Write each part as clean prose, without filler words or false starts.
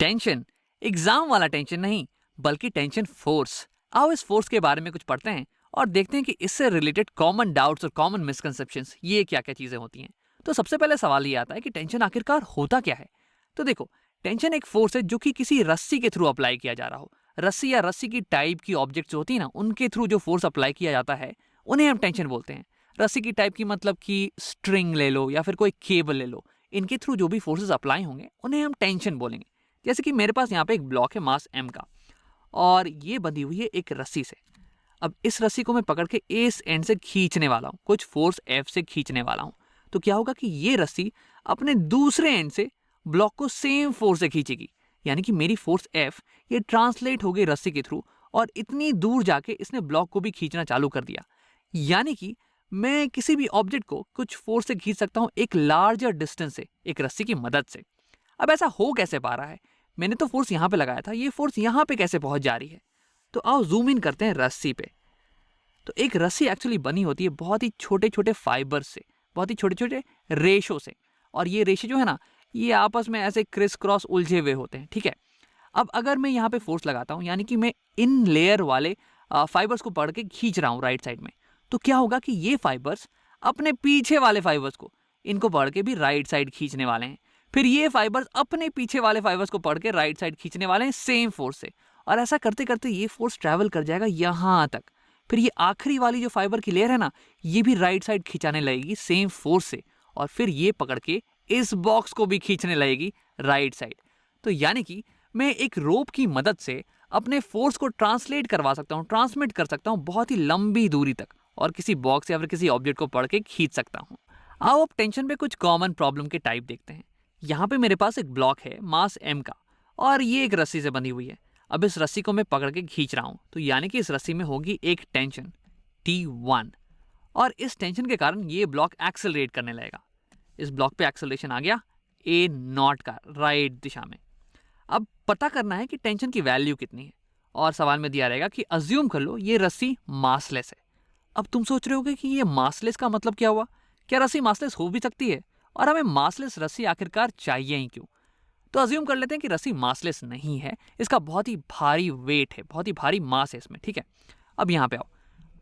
Tension, exam वाला tension नहीं, बल्कि टेंशन फोर्स। आओ इस फोर्स के बारे में कुछ पढ़ते हैं और देखते हैं कि इससे रिलेटेड कॉमन डाउट्स और कॉमन मिसकंसेप्शंस ये क्या क्या चीजें होती हैं। तो सबसे पहले सवाल ये आता है कि टेंशन आखिरकार होता क्या है। तो देखो, टेंशन एक फोर्स है जो कि किसी रस्सी के थ्रू अप्लाई किया जा रहा हो। रस्सी या रस्सी की टाइप की ऑब्जेक्ट्स होती है ना, उनके थ्रू जो फोर्स अप्लाई किया जाता है उन्हें हम टेंशन बोलते हैं। रस्सी की टाइप की मतलब कि स्ट्रिंग ले लो या फिर कोई केबल ले लो, इनके थ्रू जो भी फोर्सेस अप्लाई होंगे उन्हें हम टेंशन बोलेंगे। जैसे कि मेरे पास यहाँ पे एक ब्लॉक है मास m का, और ये बंधी हुई है एक रस्सी से। अब इस रस्सी को मैं पकड़ के इस एंड से खींचने वाला हूँ, कुछ फोर्स F से खींचने वाला हूँ। तो क्या होगा कि ये रस्सी अपने दूसरे एंड से ब्लॉक को सेम फोर्स से खींचेगी। यानी कि मेरी फोर्स F ये ट्रांसलेट हो गई रस्सी के थ्रू और इतनी दूर जाके इसने ब्लॉक को भी खींचना चालू कर दिया। यानी कि मैं किसी भी ऑब्जेक्ट को कुछ फोर्स से खींच सकता हूँ एक लार्जर डिस्टेंस से, एक रस्सी की मदद से। अब ऐसा हो कैसे पा रहा है? मैंने तो फोर्स यहाँ पे लगाया था, ये फोर्स यहाँ पे कैसे पहुंच जा रही है? तो आओ जूम इन करते हैं रस्सी पे। तो एक रस्सी एक्चुअली बनी होती है बहुत ही छोटे छोटे फाइबर से, बहुत ही छोटे छोटे रेशों से। और ये रेशे जो है ना, ये आपस में ऐसे क्रिस क्रॉस उलझे हुए होते हैं, ठीक है। अब अगर मैं यहाँ पे फोर्स लगाता हूँ, यानी कि मैं इन लेयर वाले फाइबर्स को पकड़ के खींच रहा हूँ राइट साइड में, तो क्या होगा कि ये फाइबर्स अपने पीछे वाले फाइबर्स को, इनको पकड़ के भी राइट साइड खींचने वाले हैं। फिर ये फाइबर्स अपने पीछे वाले फाइबर्स को पकड़ के राइट साइड खींचने वाले हैं सेम फोर्स से। और ऐसा करते करते ये फोर्स ट्रैवल कर जाएगा यहाँ तक। फिर ये आखिरी वाली जो फाइबर की लेयर है ना, ये भी राइट साइड खिंचाने लगेगी सेम फोर्स से, और फिर ये पकड़ के इस बॉक्स को भी खींचने लगेगी राइट साइड। तो यानी कि मैं एक रोप की मदद से अपने फोर्स को ट्रांसलेट करवा सकता हूँ, ट्रांसमिट कर सकता हूँ बहुत ही लंबी दूरी तक, और किसी बॉक्स या फिर किसी ऑब्जेक्ट को पकड़ के खींच सकता हूँ। आओ अब टेंशन पे कुछ कॉमन प्रॉब्लम के टाइप देखते हैं। यहाँ पे मेरे पास एक ब्लॉक है मास m का, और ये एक रस्सी से बंधी हुई है। अब इस रस्सी को मैं पकड़ के खींच रहा हूँ, तो यानी कि इस रस्सी में होगी एक टेंशन T1, और इस टेंशन के कारण ये ब्लॉक एक्सेलरेट करने लगेगा। इस ब्लॉक पे एक्सेलरेशन आ गया A0 का, राइट दिशा में। अब पता करना है कि टेंशन की वैल्यू कितनी है, और सवाल में दिया रहेगा कि अज्यूम कर लो ये रस्सी मासलेस है। अब तुम सोच रहे होगे कि ये मासलेस का मतलब क्या हुआ? क्या रस्सी मासलेस हो भी सकती है? और हमें मासलेस रस्सी आखिरकार चाहिए ही क्यों? तो अज्यूम कर लेते हैं कि रस्सी मासलेस नहीं है, इसका बहुत ही भारी वेट है, बहुत ही भारी मास है इसमें, ठीक है। अब यहाँ पे आओ,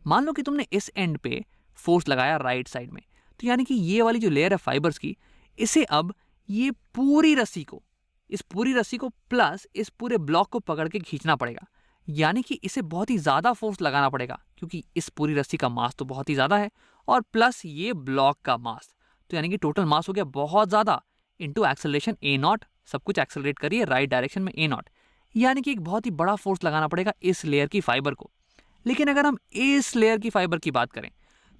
मान लो कि तुमने इस एंड पे फोर्स लगाया राइट साइड में, तो यानी कि ये वाली जो लेयर है फाइबर्स की, इसे अब ये पूरी रस्सी को, इस पूरी रस्सी को प्लस इस पूरे ब्लॉक को पकड़ के खींचना पड़ेगा। यानी कि इसे बहुत ही ज्यादा फोर्स लगाना पड़ेगा, क्योंकि इस पूरी रस्सी का मास तो बहुत ही ज्यादा है, और प्लस ये ब्लॉक का मास, तो यानी कि टोटल मास हो गया बहुत ज्यादा, इंटू एक्सेलरेशन A0, सब कुछ एक्सेलरेट करिए राइट डायरेक्शन में A0। यानी कि एक बहुत ही बड़ा फोर्स लगाना पड़ेगा इस लेयर की फाइबर को। लेकिन अगर हम इस लेयर की फाइबर की बात करें,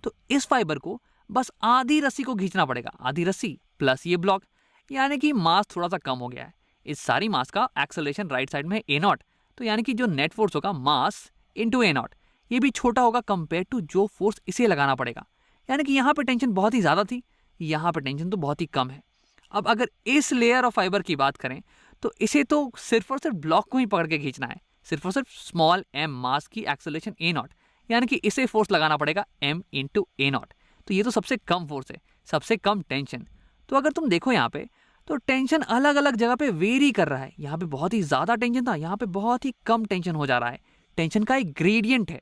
तो इस फाइबर को बस आधी रस्सी को खींचना पड़ेगा, आधी रस्सी प्लस ये ब्लॉक, यानी कि मास थोड़ा सा कम हो गया है। इस सारी मास का एक्सेलरेशन राइट साइड में A0, तो यानी कि जो नेट फोर्स होगा मास इंटू A0, ये भी छोटा होगा कंपेयर टू जो फोर्स इसे लगाना पड़ेगा। यानी कि यहाँ पे टेंशन बहुत ही ज्यादा थी, यहाँ पे टेंशन तो बहुत ही कम है। अब अगर इस लेयर ऑफ फाइबर की बात करें, तो इसे तो सिर्फ और सिर्फ ब्लॉक को ही पकड़ के खींचना है, सिर्फ और सिर्फ स्मॉल m मास की एक्सेलरेशन A0, यानी कि इसे फोर्स लगाना पड़ेगा m इंटू A0। तो ये तो सबसे कम फोर्स है, सबसे कम टेंशन। तो अगर तुम देखो यहाँ पे, तो टेंशन अलग अलग जगह पे वेरी कर रहा है। यहाँ पे बहुत ही ज्यादा टेंशन था, यहाँ पे बहुत ही कम टेंशन हो जा रहा है। टेंशन का एक ग्रेडियंट है।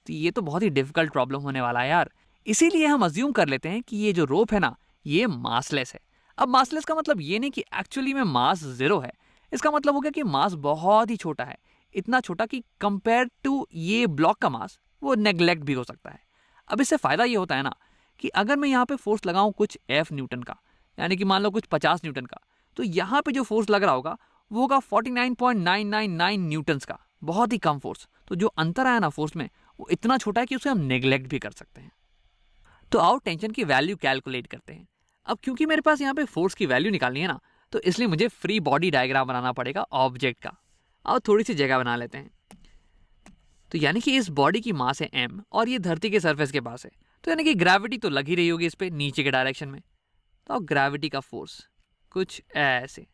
तो ये तो बहुत ही डिफिकल्ट प्रॉब्लम होने वाला है यार। इसीलिए हम अज्यूम कर लेते हैं कि ये जो रोप है ना, ये मासलेस है। अब मासलेस का मतलब ये नहीं कि एक्चुअली में मास जीरो है, इसका मतलब हो गया कि मास बहुत ही छोटा है, इतना छोटा कि कंपेयर टू ये ब्लॉक का मास वो नेग्लेक्ट भी हो सकता है। अब इससे फायदा ये होता है ना कि अगर मैं यहाँ पे फोर्स लगाऊं कुछ F न्यूटन का, यानी कि मान लो कुछ 50 न्यूटन का, तो यहाँ पे जो फोर्स लग रहा होगा वो होगा 49.999 न्यूटन्स का, बहुत ही कम फोर्स। तो जो अंतर आया ना फोर्स में, वो इतना छोटा है कि उसे हम नेग्लेक्ट भी कर सकते हैं। तो आओ टेंशन की वैल्यू कैलकुलेट करते हैं। अब क्योंकि मेरे पास यहाँ पे फोर्स की वैल्यू निकालनी है ना, तो इसलिए मुझे फ्री बॉडी डायग्राम बनाना पड़ेगा ऑब्जेक्ट का। आओ थोड़ी सी जगह बना लेते हैं। तो यानी कि इस बॉडी की मास है m, और ये धरती के सरफेस के पास है, तो यानी कि ग्रेविटी तो लग ही रही होगी इस पे नीचे के डायरेक्शन में। तो ग्रेविटी का फोर्स कुछ ऐसे,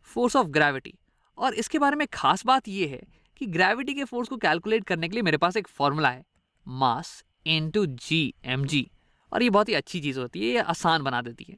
फोर्स ऑफ ग्रेविटी। और इसके बारे में खास बात ये है कि ग्रेविटी के फोर्स को कैलकुलेट करने के लिए मेरे पास एक फॉर्मूला है, मास इंटू जी mg, और ये बहुत ही अच्छी चीज़ होती है, ये आसान बना देती है।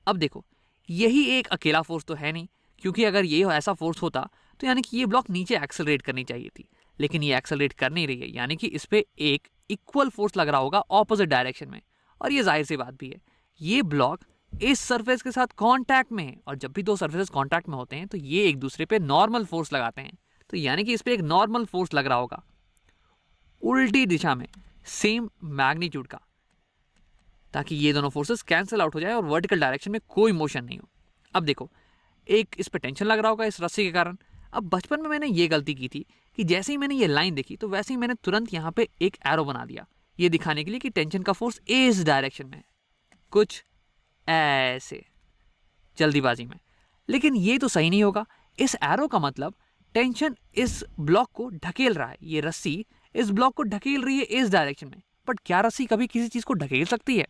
अब देखो, यही एक अकेला फोर्स तो है नहीं, क्योंकि अगर ये ऐसा फोर्स होता तो यानी कि ये ब्लॉक नीचे एक्सेलरेट करनी चाहिए थी, लेकिन ये एक्सेलरेट कर नहीं रही है, यानी कि इस पे एक इक्वल फोर्स लग रहा होगा ऑपोजिट डायरेक्शन में। और ये जाहिर सी बात भी है, ये ब्लॉक इस सरफेस के साथ कांटेक्ट में है, और जब भी दो सरफेसेस कांटेक्ट में होते हैं तो ये एक दूसरे पे नॉर्मल फोर्स लगाते हैं। तो यानी कि इस पे एक नॉर्मल फोर्स लग रहा होगा उल्टी दिशा में, सेम मैग्नीट्यूड का, ताकि ये दोनों फोर्सेस कैंसिल आउट हो जाए और वर्टिकल डायरेक्शन में कोई मोशन नहीं हो। अब देखो, एक इस पे टेंशन लग रहा होगा इस रस्सी के कारण। अब बचपन में मैंने ये गलती की थी कि जैसे ही मैंने ये लाइन देखी तो वैसे ही मैंने तुरंत यहाँ पे एक एरो बना दिया, ये दिखाने के लिए कि टेंशन का फोर्स इस डायरेक्शन में है, कुछ ऐसे जल्दीबाजी में। लेकिन ये तो सही नहीं होगा। इस एरो का मतलब टेंशन इस ब्लॉक को ढकेल रहा है, ये रस्सी इस ब्लॉक को ढकेल रही है इस डायरेक्शन में। बट क्या रस्सी कभी किसी चीज को ढकेल सकती है?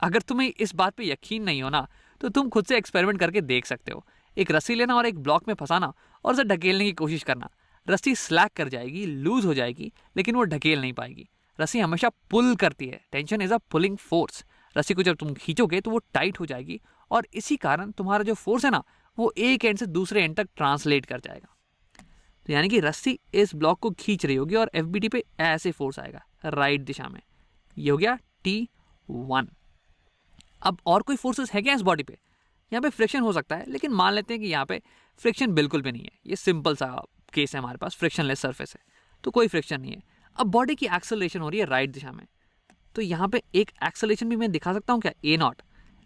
अगर तुम्हें इस बात पे यकीन नहीं हो ना, तो तुम खुद से एक्सपेरिमेंट करके देख सकते हो। एक रस्सी लेना और एक ब्लॉक में फंसाना और उसे ढकेलने की कोशिश करना। रस्सी स्लैक कर जाएगी, लूज हो जाएगी, लेकिन वो ढकेल नहीं पाएगी। रस्सी हमेशा पुल करती है, tension is a pulling force. रस्सी को जब तुम खींचोगे तो वो टाइट हो जाएगी, और इसी कारण तुम्हारा जो फोर्स है ना, वो एक एंड से दूसरे एंड तक ट्रांसलेट कर जाएगा। तो यानी कि रस्सी इस ब्लॉक को खींच रही होगी और एफबीटी पे ऐसे फोर्स आएगा राइट दिशा में। ये हो गया T1। अब और कोई फोर्सेस है क्या इस बॉडी पे? यहाँ पे फ्रिक्शन हो सकता है, लेकिन मान लेते हैं कि यहाँ पे फ्रिक्शन बिल्कुल भी नहीं है। ये सिंपल सा केस है, हमारे पास फ्रिक्शनलेस सरफेस है, तो कोई फ्रिक्शन नहीं है। अब बॉडी की एक्सेलरेशन हो रही है राइट दिशा में, तो यहाँ पे एक एक्सेलरेशन भी मैं दिखा सकता हूँ क्या? A0।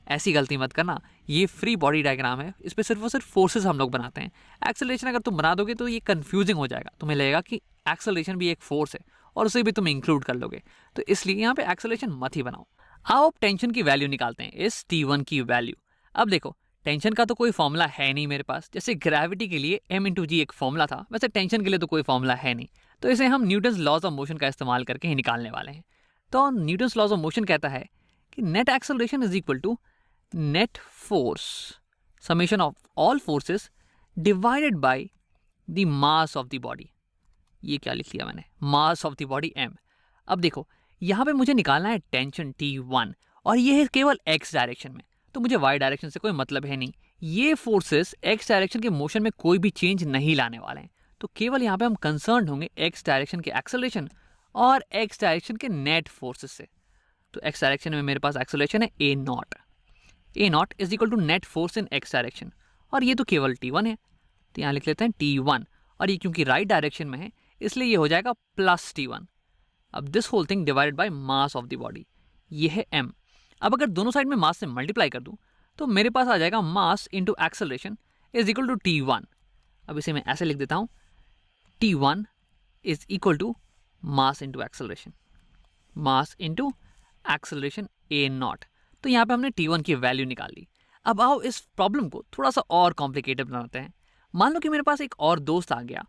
ऐसी गलती मत करना, ये फ्री बॉडी डायग्राम है, इस पर सिर्फ और सिर्फ फोर्सेस हम लोग बनाते हैं। एक्सेलरेशन अगर तुम बना दोगे तो ये कंफ्यूजिंग हो जाएगा, तुम्हें लगेगा कि एक्सेलरेशन भी एक फोर्स है और उसे भी तुम इंक्लूड कर लोगे, तो इसलिए यहाँ पे एक्सेलरेशन मत ही बनाओ। आओ अब टेंशन की वैल्यू निकालते हैं, इस T1 की वैल्यू। अब देखो, टेंशन का तो कोई फॉर्मूला है नहीं मेरे पास। जैसे ग्रेविटी के लिए m/g एक फॉर्मूला था, वैसे टेंशन के लिए तो कोई फॉर्मूला है नहीं, तो इसे हम न्यूटन्स लॉज ऑफ मोशन का इस्तेमाल करके ही निकालने वाले हैं। तो न्यूटन्स लॉज ऑफ मोशन कहता है कि net acceleration is equal to net force summation of all forces divided by the mass of the body. ये क्या लिख लिया मैंने, mass of the body m। अब देखो, यहाँ पे मुझे निकालना है टेंशन T1, और ये है केवल x डायरेक्शन में, तो मुझे y डायरेक्शन से कोई मतलब है नहीं। ये फोर्सेस x डायरेक्शन के मोशन में कोई भी चेंज नहीं लाने वाले हैं, तो केवल यहाँ पे हम कंसर्न होंगे x डायरेक्शन के एक्सेलरेशन और x डायरेक्शन के नेट फोर्सेस से। तो x डायरेक्शन में मेरे पास एक्सेलरेशन है A0। A0 is equal to net force in x direction, और ये तो केवल T1 है, तो यहाँ लिख लेते हैं T1, और ये क्योंकि राइट डायरेक्शन में है इसलिए ये हो जाएगा प्लस T1। अब this whole thing divided by mass of the body, ये है m। अब अगर दोनों साइड में मास से मल्टीप्लाई कर दूं तो मेरे पास आ जाएगा mass into acceleration is equal to T1। अब इसे मैं ऐसे लिख देता हूं, T1 is equal to mass into acceleration, mass into acceleration A0। तो यहाँ पे हमने T1 की वैल्यू निकाल ली। अब आओ इस प्रॉब्लम को थोड़ा सा और कॉम्प्लिकेटेड बनाते हैं। मान लो कि मेरे पास एक और दोस्त आ गया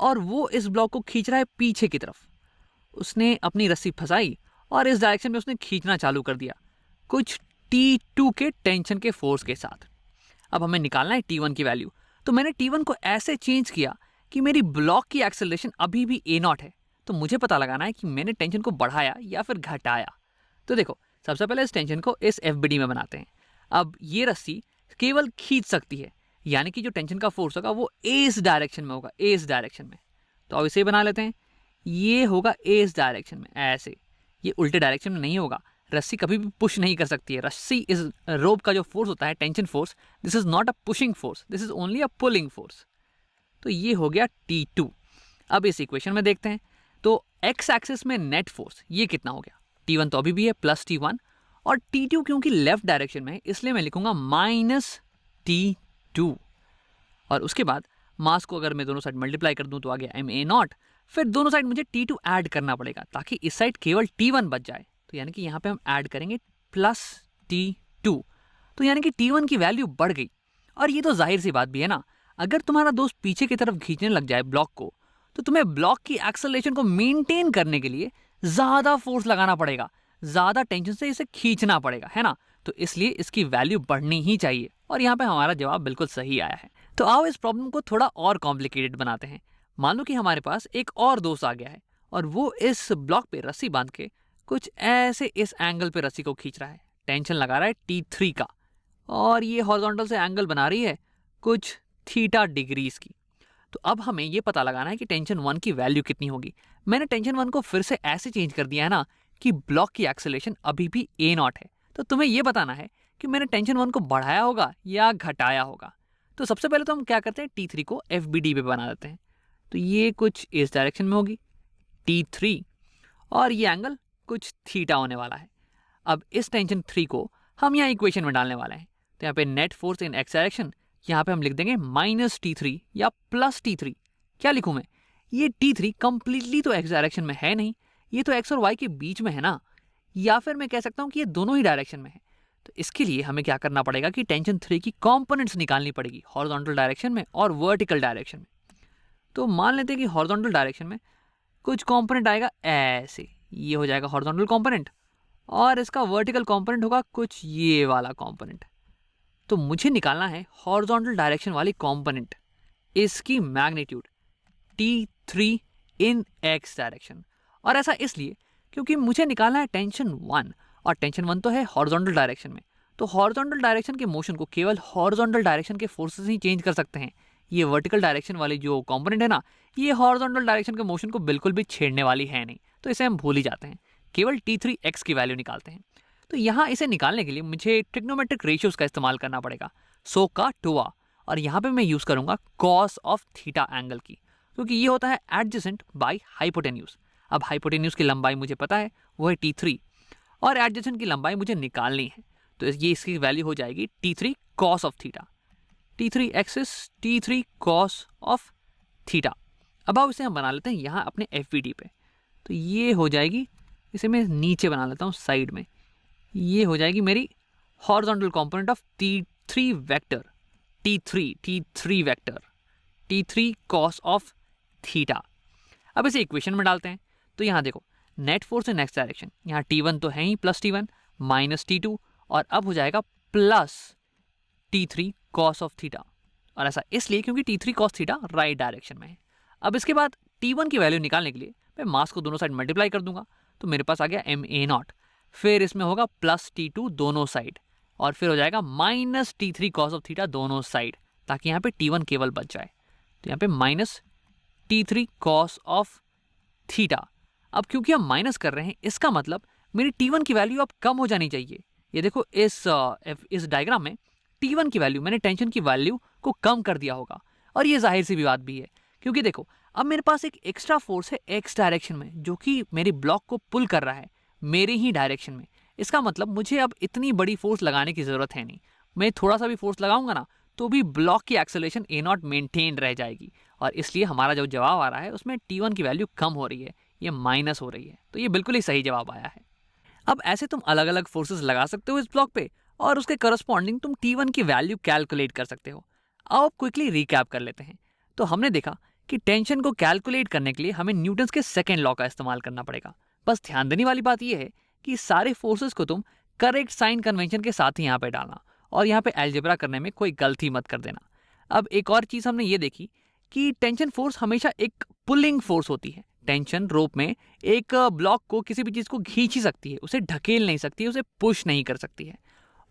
और वो इस ब्लॉक को खींच रहा है पीछे की तरफ। उसने अपनी रस्सी फंसाई और इस डायरेक्शन में उसने खींचना चालू कर दिया, कुछ T2 के टेंशन के फोर्स के साथ। अब हमें निकालना है T1 की वैल्यू, तो मैंने T1 को ऐसे चेंज किया कि मेरी ब्लॉक की एक्सेलरेशन अभी भी A0 है, तो मुझे पता लगाना है कि मैंने टेंशन को बढ़ाया या फिर घटाया। तो देखो, सबसे पहले इस टेंशन को इस FBD में बनाते हैं। अब ये रस्सी केवल खींच सकती है, यानी कि जो टेंशन का फोर्स होगा वो इस डायरेक्शन में होगा, इस डायरेक्शन में। तो अब इसे बना लेते हैं, ये होगा इस डायरेक्शन में, ऐसे। ये उल्टे डायरेक्शन में नहीं होगा, रस्सी कभी भी पुश नहीं कर सकती है। रस्सी इस रोप का जो फोर्स होता है, tension force, this is not a pushing force, this is only a pulling force. तो ये हो गया T2। अब इस इक्वेशन में देखते हैं, तो x एक्सिस में नेट फोर्स ये कितना हो गया? T1 तो अभी भी है प्लस T1, और T2 क्योंकि लेफ्ट डायरेक्शन में है इसलिए मैं लिखूंगा माइनस T2। और उसके बाद मास को अगर मैं दोनों साइड मल्टीप्लाई कर दूं तो आ गया MA0। फिर दोनों साइड मुझे T2 ऐड करना पड़ेगा ताकि इस साइड केवल T1 बच जाए, तो यानी कि यहाँ पे हम ऐड करेंगे प्लस T2। तो यानी कि T1 की वैल्यू बढ़ गई। और ये तो जाहिर सी बात भी है ना, अगर तुम्हारा दोस्त पीछे की तरफ खींचने लग जाए ब्लॉक को, तो तुम्हें ब्लॉक की एक्सेलरेशन को मेंटेन करने के लिए ज्यादा फोर्स लगाना पड़ेगा, ज्यादा टेंशन से इसे खींचना पड़ेगा, है ना। तो इसलिए इसकी वैल्यू बढ़नी ही चाहिए, और यहाँ पे हमारा जवाब बिल्कुल सही आया है। तो आओ इस प्रॉब्लम को थोड़ा और कॉम्प्लिकेटेड बनाते हैं। मान लो कि हमारे पास एक और दोस्त आ गया है और वो इस ब्लॉक पे रस्सी बांध के कुछ ऐसे इस एंगल पे रस्सी को खींच रहा है, टेंशन लगा रहा है T3 का, और ये हॉरिजॉन्टल से एंगल बना रही है कुछ थीटा डिग्रीज की। तो अब हमें ये पता लगाना है कि टेंशन 1 की वैल्यू कितनी होगी। मैंने टेंशन 1 को फिर से ऐसे चेंज कर दिया है ना कि ब्लॉक की एक्सेलरेशन अभी भी a0 है। तो तुम्हें ये बताना है कि मैंने टेंशन 1 को बढ़ाया होगा या घटाया होगा। तो सबसे पहले तो हम क्या करते हैं, T3 को FBD पे बना देते हैं। तो ये कुछ इस डायरेक्शन में होगी T3, और ये एंगल कुछ थीटा होने वाला है। अब इस टेंशन 3 को हम यहाँ इक्वेशन में डालने वाले हैं। तो यहाँ पे नेट फोर्स इन एक्स डायरेक्शन, यहाँ पे हम लिख देंगे -T3 या +T3। क्या लिखूँ मैं, ये T3 कंप्लीटली तो एक्स डायरेक्शन में है नहीं, ये तो एक्स और वाई के बीच में है ना, या फिर मैं कह सकता हूँ कि ये दोनों ही डायरेक्शन में है। तो इसके लिए हमें क्या करना पड़ेगा कि टेंशन 3 की कॉम्पोनेंट्स निकालनी पड़ेगी हॉरिजॉन्टल डायरेक्शन में और वर्टिकल डायरेक्शन में। तो मान लेते हैं कि हॉरिजॉन्टल डायरेक्शन में कुछ कंपोनेंट आएगा ऐसे, ये हो जाएगा हॉरिजॉन्टल कंपोनेंट, और इसका वर्टिकल कंपोनेंट होगा कुछ ये वाला कंपोनेंट। तो मुझे निकालना है हॉरिजॉन्टल डायरेक्शन वाली कंपोनेंट, इसकी मैग्नीट्यूड T3 इन x डायरेक्शन। और ऐसा इसलिए क्योंकि मुझे निकालना है टेंशन 1, और टेंशन 1 तो है हॉरिजॉन्टल डायरेक्शन में। तो हॉरिजॉन्टल डायरेक्शन के मोशन को केवल हॉरिजॉन्टल डायरेक्शन के फोर्सेस ही चेंज कर सकते हैं। ये वर्टिकल डायरेक्शन वाली जो कंपोनेंट है ना, ये हॉरिजॉन्टल डायरेक्शन के मोशन को बिल्कुल भी छेड़ने वाली है नहीं, तो इसे हम भूल ही जाते हैं, केवल T3x की वैल्यू निकालते हैं। तो यहाँ इसे निकालने के लिए मुझे ट्रिग्नोमेट्रिक रेशियोज का इस्तेमाल करना पड़ेगा, सो का टोआ, और यहाँ पे मैं यूज़ करूँगा कॉस ऑफ थीटा एंगल की, क्योंकि ये होता है एडजेसेंट बाई हाइपोटेन्यूज। अब हाइपोटेन्यूज की लंबाई मुझे पता है, वो है T3, और एडजेसेंट की लंबाई मुझे निकालनी है। तो ये इसकी वैल्यू हो जाएगी T3 cos of theta. T3 axis T3 cos of theta. अब इसे हम बना लेते हैं यहाँ अपने FBD पे। तो ये हो जाएगी, इसे मैं नीचे बना लेता हूँ साइड में, ये हो जाएगी मेरी horizontal component of T3 vector, T3 vector, T3 cos of theta. अब इसे इक्वेशन में डालते हैं। तो यहाँ देखो, नेट फोर्स इन एक्स डायरेक्शन, यहाँ T1 तो है ही +T1 -T2, और अब हो जाएगा +T3 कॉस ऑफ थीटा। और ऐसा इसलिए क्योंकि T3 cos theta right direction में है। अब इसके बाद T1 की वैल्यू निकालने के लिए मैं मास को दोनों साइड मल्टीप्लाई कर दूंगा, तो मेरे पास आ गया ma0, फिर इसमें होगा +T2 दोनों साइड, और फिर हो जाएगा -T3 कॉस ऑफ थीटा दोनों साइड, ताकि यहाँ पे T1 केवल बच जाए। तो यहाँ पे -T3 कॉस ऑफ थीटा। अब क्योंकि हम माइनस कर रहे हैं, इसका मतलब मेरी T1 की वैल्यू अब कम हो जानी चाहिए। ये देखो, इस डायग्राम में T1 की वैल्यू, मैंने टेंशन की वैल्यू को कम कर दिया होगा, और ये जाहिर सी भी बात भी है, क्योंकि देखो अब मेरे पास एक एक्स्ट्रा फोर्स है एक्स डायरेक्शन में, जो कि मेरी ब्लॉक को पुल कर रहा है मेरे ही डायरेक्शन में। इसका मतलब मुझे अब इतनी बड़ी फोर्स लगाने की ज़रूरत है नहीं। मैं थोड़ा सा भी फोर्स लगाऊंगा ना, तो भी ब्लॉक की एक्सेलरेशन a0 मेंटेन रह जाएगी, और इसलिए हमारा जो जवाब आ रहा है उसमें T1 की वैल्यू कम हो रही है, ये माइनस हो रही है। तो ये बिल्कुल ही सही जवाब आया है। अब ऐसे तुम अलग अलग फोर्सेस लगा सकते हो इस ब्लॉक पे, और उसके करस्पॉन्डिंग तुम T1 की वैल्यू कैलकुलेट कर सकते हो। अब क्विकली रिकैप कर लेते हैं। तो हमने देखा कि टेंशन को कैलकुलेट करने के लिए हमें न्यूटन्स के सेकेंड लॉ का इस्तेमाल करना पड़ेगा। बस ध्यान देने वाली बात यह है कि सारे फोर्सेस को तुम करेक्ट साइन कन्वेंशन के साथ ही यहाँ पे डालना, और यहाँ पे अलजेब्रा करने में कोई गलती मत कर देना। अब एक और चीज़ हमने ये देखी कि टेंशन फोर्स हमेशा एक पुलिंग फोर्स होती है। टेंशन रोप में एक ब्लॉक को, किसी भी चीज़ को खींच ही सकती है, उसे ढकेल नहीं सकती है, उसे पुश नहीं कर सकती है।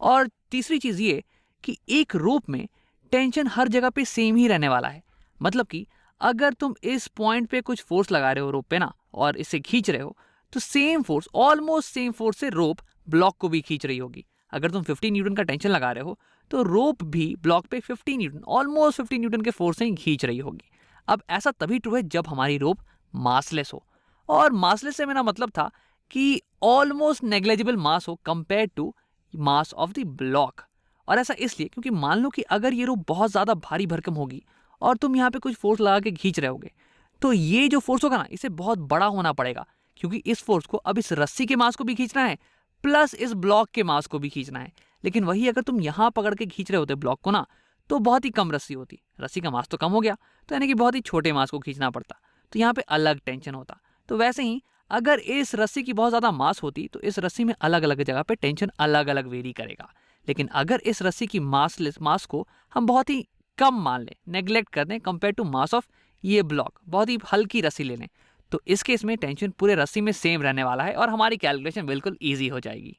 और तीसरी चीज़ ये कि एक रोप में टेंशन हर जगह पे सेम ही रहने वाला है। मतलब कि अगर तुम इस पॉइंट पे कुछ फोर्स लगा रहे हो रोप पे ना, और इसे खींच रहे हो, तो same force, almost same force से रोप ब्लॉक को भी खींच रही होगी। अगर तुम 50 न्यूटन का टेंशन लगा रहे हो, तो रोप भी ब्लॉक पे 50 न्यूटन, ऑलमोस्ट 50 न्यूटन के फोर्स से ही खींच रही होगी। अब ऐसा तभी ट्रू है जब हमारी रोप मासलेस हो, और मासलेस से मेरा मतलब था कि ऑलमोस्ट नेग्लेजिबल मास हो compare to mass of the block. और ऐसा इसलिए क्योंकि मान लो कि अगर ये रोप बहुत ज़्यादा भारी भरकम होगी और तुम यहाँ पे कुछ फोर्स लगा के खींच रहे होगे, तो ये जो फोर्स होगा ना, इसे बहुत बड़ा होना पड़ेगा, क्योंकि इस फोर्स को अब इस रस्सी के मास को भी खींचना है, प्लस इस ब्लॉक के मास को भी खींचना है। लेकिन वही अगर तुम यहाँ पकड़ के खींच रहे होते ब्लॉक को ना, तो बहुत ही कम रस्सी होती, रस्सी का मास तो कम हो गया, तो यानी कि बहुत ही छोटे मास को खींचना पड़ता, तो यहाँ पे अलग टेंशन होता। तो वैसे ही अगर इस रस्सी की बहुत ज़्यादा मास होती, तो इस रस्सी में अलग अलग जगह पे टेंशन अलग अलग वेरी करेगा। लेकिन अगर इस रस्सी की मास को हम बहुत ही कम मान लें, नेग्लेक्ट कर दें कंपेयर टू मास ऑफ ये ब्लॉक, बहुत ही हल्की रस्सी ले लें, तो इस केस में टेंशन पूरे रस्सी में सेम रहने वाला है, और हमारी कैलकुलेशन बिल्कुल ईजी हो जाएगी।